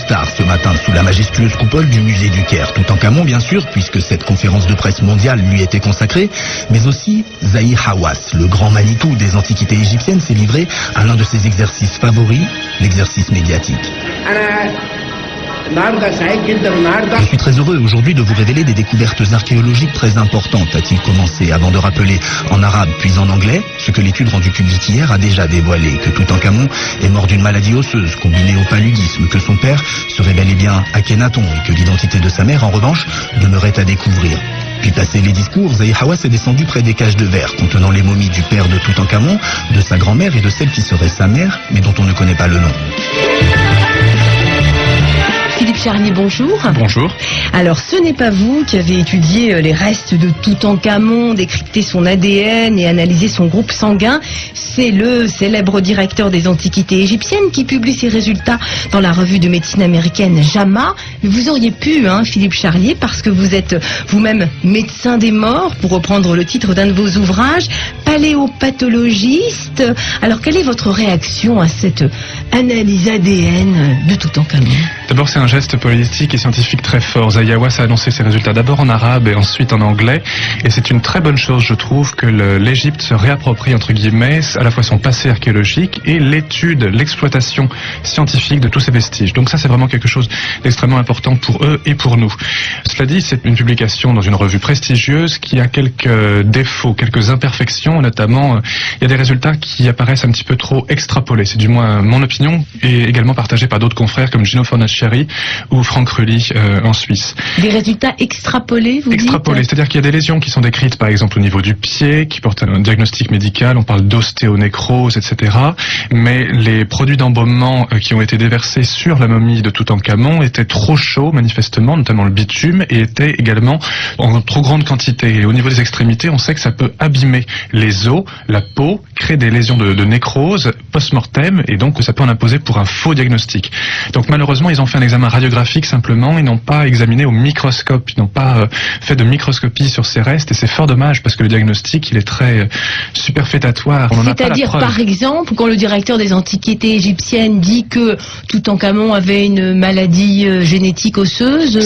stars ce matin sous la majestueuse coupole du musée du Caire. Toutankhamon, bien sûr, puisque cette conférence de presse mondiale lui était consacrée, mais aussi Zahi Hawass, le grand Manitou des antiquités égyptiennes, s'est livré à l'un de ses exercices favoris, l'exercice médiatique. Je suis très heureux aujourd'hui de vous révéler des découvertes archéologiques très importantes, a-t-il commencé, avant de rappeler en arabe puis en anglais ce que l'étude rendue publique hier a déjà dévoilé, que Toutankhamon est mort d'une maladie osseuse combinée au paludisme, que son père serait bel et bien Akhenaton et que l'identité de sa mère, en revanche, demeurait à découvrir. Puis passé les discours, Zahi Hawass est descendu près des cages de verre contenant les momies du père de Toutankhamon, de sa grand-mère et de celle qui serait sa mère, mais dont on ne connaît pas le nom. Philippe Charlier, bonjour. Bonjour. Alors, ce n'est pas vous qui avez étudié les restes de Toutankhamon, décrypté son ADN et analysé son groupe sanguin. C'est le célèbre directeur des antiquités égyptiennes qui publie ses résultats dans la revue de médecine américaine JAMA. Vous auriez pu, Philippe Charlier, parce que vous êtes vous-même médecin des morts, pour reprendre le titre d'un de vos ouvrages, paléopathologiste. Alors, quelle est votre réaction à cette analyse ADN de Toutankhamon? D'abord, c'est un geste politique et scientifique très fort. Zahi Hawass a annoncé ses résultats d'abord en arabe et ensuite en anglais. Et c'est une très bonne chose, je trouve, que l'Égypte se réapproprie, entre guillemets, à la fois son passé archéologique et l'étude, l'exploitation scientifique de tous ces vestiges. Donc ça, c'est vraiment quelque chose d'extrêmement important pour eux et pour nous. Cela dit, c'est une publication dans une revue prestigieuse qui a quelques défauts, quelques imperfections, notamment il y a des résultats qui apparaissent un petit peu trop extrapolés. C'est du moins mon opinion et également partagée par d'autres confrères comme Gino Fornaciari ou Franck Rully en Suisse. Des résultats extrapolés, vous Extrapolés, c'est-à-dire qu'il y a des lésions qui sont décrites par exemple au niveau du pied, qui portent un diagnostic médical, on parle d'ostéonécrose, etc. Mais les produits d'embaumement qui ont été déversés sur la momie de Toutankhamon étaient trop chauds manifestement, notamment le bitume, et étaient également en trop grande quantité. Et au niveau des extrémités, on sait que ça peut abîmer les os, la peau, créer des lésions de nécrose post-mortem, et donc ça peut en imposer pour un faux diagnostic. Donc malheureusement, ils ont fait un examen radiographique simplement, ils n'ont pas examiné au microscope, ils n'ont pas fait de microscopie sur ces restes, et c'est fort dommage parce que le diagnostic, il est très superfétatoire. C'est-à-dire, par exemple, quand le directeur des antiquités égyptiennes dit que Toutankhamon avait une maladie génétique osseuse...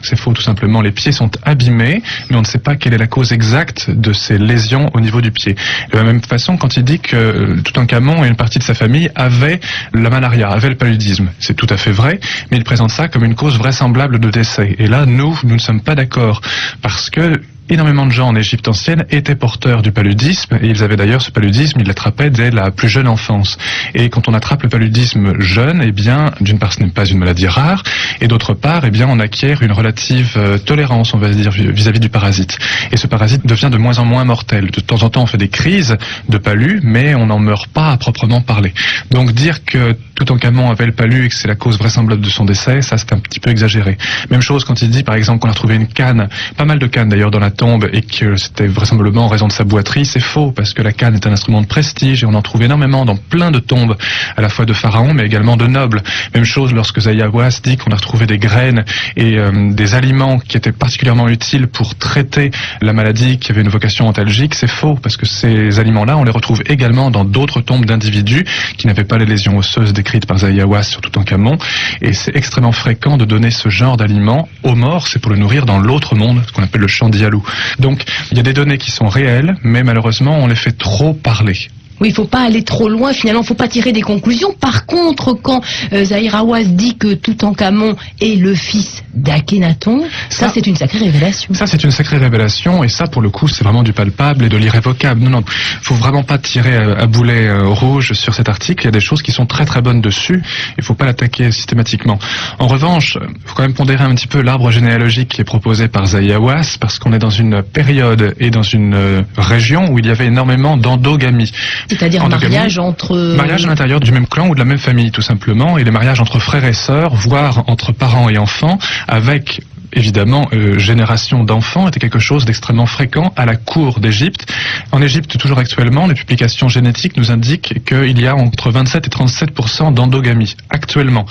C'est faux tout simplement. Les pieds sont abîmés, mais on ne sait pas quelle est la cause exacte de ces lésions au niveau du pied. De la même façon, quand il dit que Toutankhamon et une partie de sa famille avaient la malaria, avaient le paludisme, c'est tout à fait vrai, mais il présente ça comme une cause vraisemblable de décès. Et là, nous ne sommes pas d'accord, parce que énormément de gens en Égypte ancienne étaient porteurs du paludisme, et ils avaient d'ailleurs ce paludisme, ils l'attrapaient dès la plus jeune enfance. Et quand on attrape le paludisme jeune, eh bien, d'une part, ce n'est pas une maladie rare, et d'autre part, eh bien, on acquiert une relative tolérance, on va dire, vis-à-vis du parasite. Et ce parasite devient de moins en moins mortel. De temps en temps, on fait des crises de palu, mais on n'en meurt pas à proprement parler. Donc dire que Toutankhamon avait le palu et que c'est la cause vraisemblable de son décès, ça c'est un petit peu exagéré. Même chose quand il dit, par exemple, qu'on a retrouvé une canne, pas mal de cannes d'ailleurs dans la tombe, et que c'était vraisemblablement en raison de sa boiterie. C'est faux, parce que la canne est un instrument de prestige, et on en trouve énormément dans plein de tombes, à la fois de pharaons, mais également de nobles. Même chose lorsque Zahi Hawass dit qu'on a retrouvé des graines et des aliments qui étaient particulièrement utiles pour traiter la maladie qui avait une vocation antalgique. C'est faux, parce que ces aliments-là, on les retrouve également dans d'autres tombes d'individus qui n'avaient pas les lésions osseuses décrites par Zahi Hawass sur Toutankhamon, et c'est extrêmement fréquent de donner ce genre d'aliments aux morts, c'est pour le nourrir dans l'autre monde, ce qu'on appelle le champ d'Ialou. Donc, il y a des données qui sont réelles, mais malheureusement, on les fait trop parler. Oui, il faut pas aller trop loin, finalement, faut pas tirer des conclusions. Par contre, quand Zahi Hawass dit que Toutankhamon est le fils d'Akhenaton, ça c'est une sacrée révélation. Ça c'est une sacrée révélation, et ça pour le coup c'est vraiment du palpable et de l'irrévocable. Non, faut vraiment pas tirer à boulet rouge sur cet article, il y a des choses qui sont très très bonnes dessus, il faut pas l'attaquer systématiquement. En revanche, il faut quand même pondérer un petit peu l'arbre généalogique qui est proposé par Zahi Hawass, parce qu'on est dans une période et dans une région où il y avait énormément d'endogamie. C'est-à-dire un mariage entre... Mariage à l'intérieur du même clan ou de la même famille, tout simplement, et les mariages entre frères et sœurs, voire entre parents et enfants, avec évidemment, génération d'enfants était quelque chose d'extrêmement fréquent à la cour d'Égypte. En Égypte, toujours actuellement, les publications génétiques nous indiquent qu'il y a entre 27 et 37% d'endogamie, actuellement.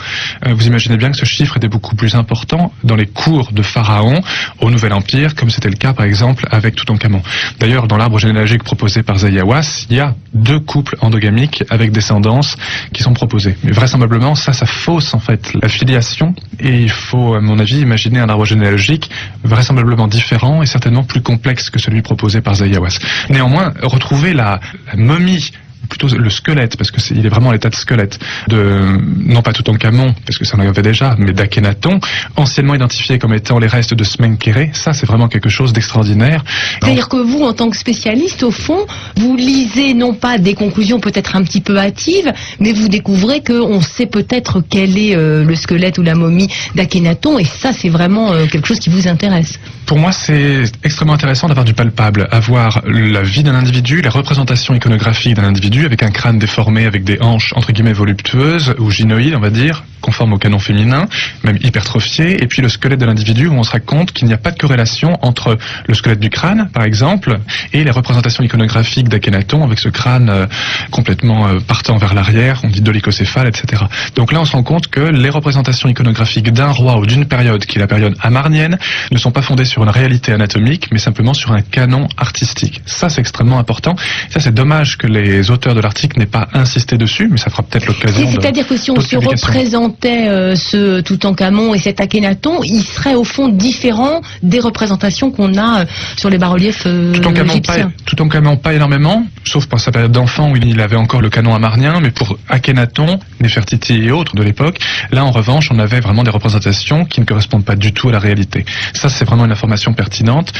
Vous imaginez bien que ce chiffre était beaucoup plus important dans les cours de pharaons au Nouvel Empire, comme c'était le cas, par exemple, avec Toutankhamon. D'ailleurs, dans l'arbre généalogique proposé par Zayawas, il y a 2 couples endogamiques avec descendance qui sont proposés. Mais vraisemblablement, ça fausse en fait la filiation, et il faut, à mon avis, imaginer un arbre généalogique vraisemblablement différent et certainement plus complexe que celui proposé par Zayawas. Néanmoins, retrouver la momie, plutôt le squelette, parce que il est vraiment en état de squelette, non pas Toutankhamon, parce que ça en avait déjà, mais d'Akhenaton, anciennement identifié comme étant les restes de Smenkhéré, ça c'est vraiment quelque chose d'extraordinaire. C'est-à-dire que vous, en tant que spécialiste, au fond, vous lisez non pas des conclusions peut-être un petit peu hâtives, mais vous découvrez qu'on sait peut-être quel est le squelette ou la momie d'Akhenaton, et ça c'est vraiment quelque chose qui vous intéresse. Pour moi, c'est extrêmement intéressant d'avoir du palpable, avoir la vie d'un individu, les représentations iconographiques d'un individu avec un crâne déformé, avec des hanches entre guillemets voluptueuses ou gynoïdes, on va dire, conforme au canon féminin, même hypertrophié, et puis le squelette de l'individu où on se rend compte qu'il n'y a pas de corrélation entre le squelette du crâne, par exemple, et les représentations iconographiques d'Akhenaton avec ce crâne complètement partant vers l'arrière, on dit dolichocéphale, etc. Donc là, on se rend compte que les représentations iconographiques d'un roi ou d'une période, qui est la période amarnienne, ne sont pas fondées sur une réalité anatomique, mais simplement sur un canon artistique. Ça, c'est extrêmement important. Ça, c'est dommage que les auteurs de l'article n'aient pas insisté dessus, mais ça fera peut-être l'occasion. C'est-à-dire que si on se représentait ce Toutankhamon et cet Akhenaton, il serait au fond différent des représentations qu'on a sur les bas-reliefs égyptiens. Toutankhamon pas énormément, sauf pour sa période d'enfant où il avait encore le canon amarnien, mais pour Akhenaton, Néfertiti et autres de l'époque, là en revanche, on avait vraiment des représentations qui ne correspondent pas du tout à la réalité. Ça, c'est vraiment une information pertinente.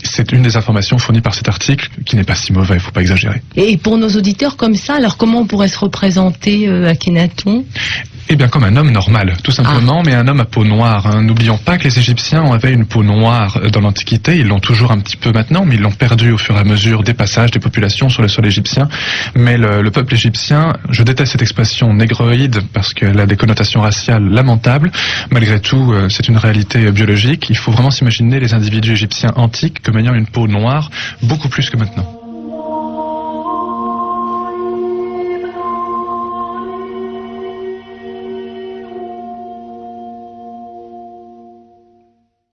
C'est une des informations fournies par cet article qui n'est pas si mauvais, il ne faut pas exagérer. Et pour nos auditeurs comme ça, alors comment on pourrait se représenter Akhenaton ? Eh bien, comme un homme normal, tout simplement, mais un homme à peau noire. Hein. N'oublions pas que les Égyptiens avaient une peau noire dans l'Antiquité. Ils l'ont toujours un petit peu maintenant, mais ils l'ont perdu au fur et à mesure des passages des populations sur le sol égyptien. Mais le peuple égyptien, je déteste cette expression négroïde parce qu'elle a des connotations raciales lamentables. Malgré tout, c'est une réalité biologique. Il faut vraiment s'imaginer les individus égyptiens antiques comme ayant une peau noire beaucoup plus que maintenant.